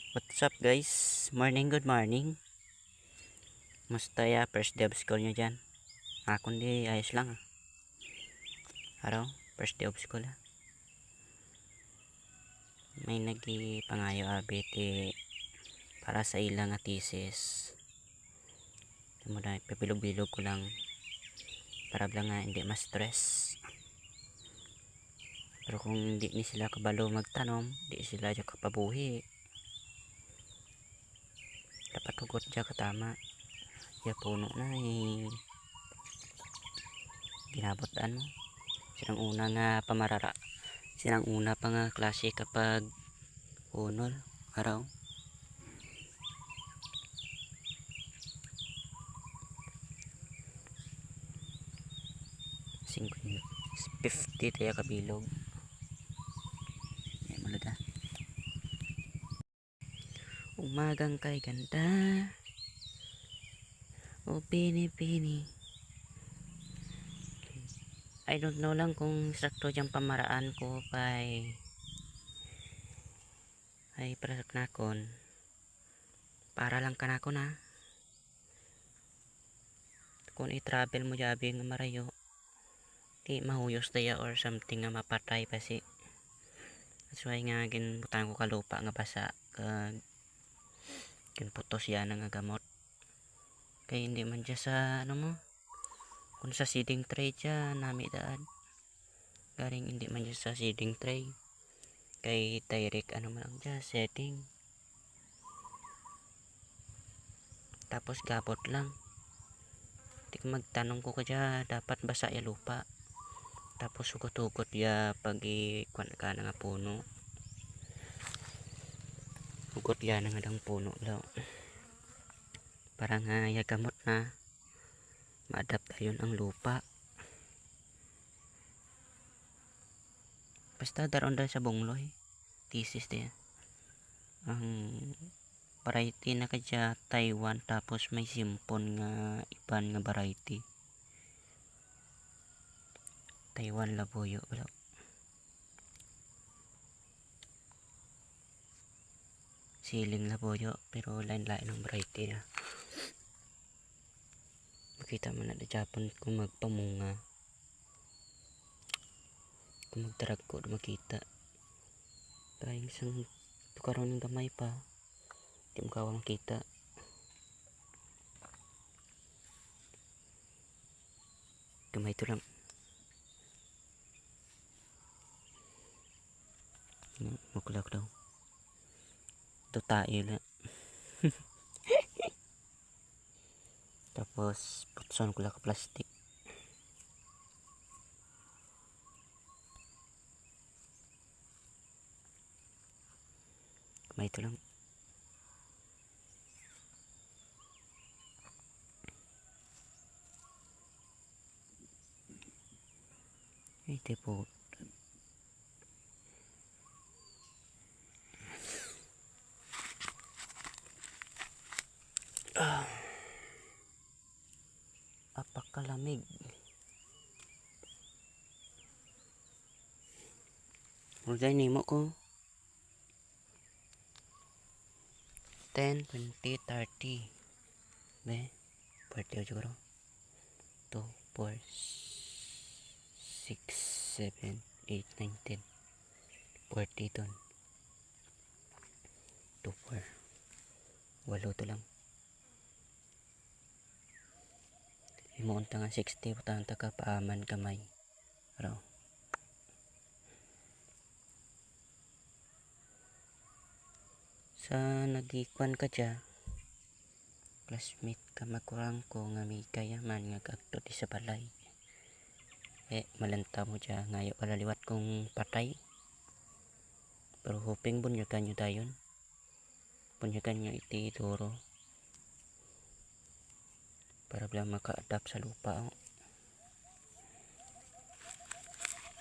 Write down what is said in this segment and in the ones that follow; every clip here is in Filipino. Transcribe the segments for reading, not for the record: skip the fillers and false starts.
What's up guys? Morning, good morning. Musta ya? First day of school nyo dyan? Kundi ayos lang Araw, first day of school May pangayo abiti para sa ilang thesis. Muna ipabilog-bilog ko lang para lang nga hindi ma-stress. Pero kung hindi ni sila kabalo magtanom, di sila dyan kapabuhi. Dapat hugot dyan katama. Ya puno na ginabot silang una nga pamarara. Silang una pa nga klase kapag unol araw. 50 tayo kabilog. Ay malada. Umagang kay ganda. O pini-pini. I don't know lang kung sakto diyang pamaraan ko ay prasak nakon. Para lang kanako na. Kung i-travel mo jabi nga marayo, di mahuyos daya or something nga mapatay pa si. That's why nga ginbutang ko kalupa nga basa kag ginputos yan nga gamot. Kaya hindi man dyan sa kung sa seeding tray dyan nami daan garing hindi man dyan sa seeding tray kay direct man lang dyan setting, tapos gabot lang. Tik magtanong ko ka dyan dapat basa ya lupa tapos hugot-hugot ya pag ikwan ka na nga puno, hugot ya na nga dang puno daw para nga ya gamot na ma-adapt yun ang lupa. Basta daron dahil sa bungloy thesis din ang variety na kadya Taiwan tapos may simpon nga iban nga variety Taiwan labuyo bro. Siling labuyo pero lain-lain ang variety na. Makita mo na Japan kung magpamunga, kung magdarag ko makita kaya isang tukaroon ng gamay pa di mo kawa makita. Gamay ito lang makulak daw ito tayo lang. Tapos putson ko lang ka plastic. Gamay ito lang. Ito po apakalamig. Mulai nimo ko 10, 20, 30 be 40 siguro 2, 4, 6, 7, 8, 9, 10 40 ton 2, 4 walo to lang imuunta nga 60 putanta ka paaman kamay araw. Sa nagikuan ka dya classmate ka makurang ko nga may kayaman nga kakto di sa balay malanta mo dya ngayo palaliwat kong patay pero hoping bunyo kanyo dayon bunyo kanyo iti duro para bilang maka-adapt sa lupa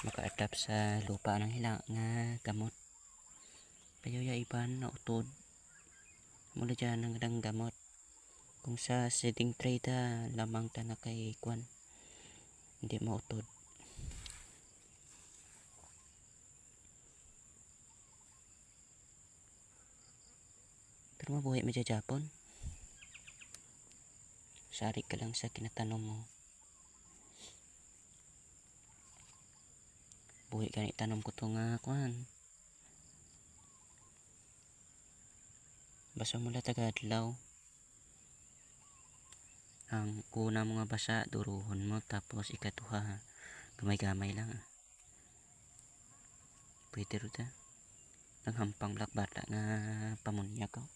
maka-adapt sa lupa ng hila nga gamot kayo ya iban na utod mula dyan ang gamot kung sa seeding tray ta lamang ta na kay kwan hindi mautod. Pero mabuhay mo dyan Japon. Sari ka lang sa kinatanom mo. Buhay ka na itanom ko to nga kuhan. Basa mo lang tagadlaw. Ang una mo nga basa, duruhon mo. Tapos ikatuha, gamay-gamay lang. Pwede rin ta. Naghampang black bata nga pamunya ko.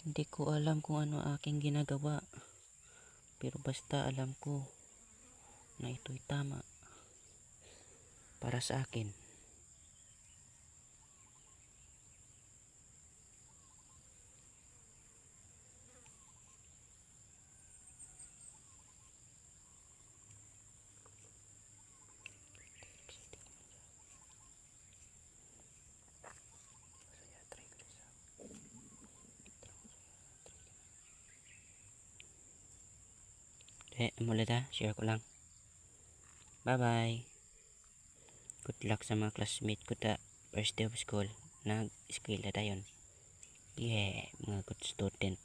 Hindi ko alam kung ano aking ginagawa. Pero basta alam ko na ito'y tama para sa akin. Mula share ko lang. Bye bye. Good luck sa mga classmate ko ta first day of school. Nag-eskwela dayon. Yeah, mga good student.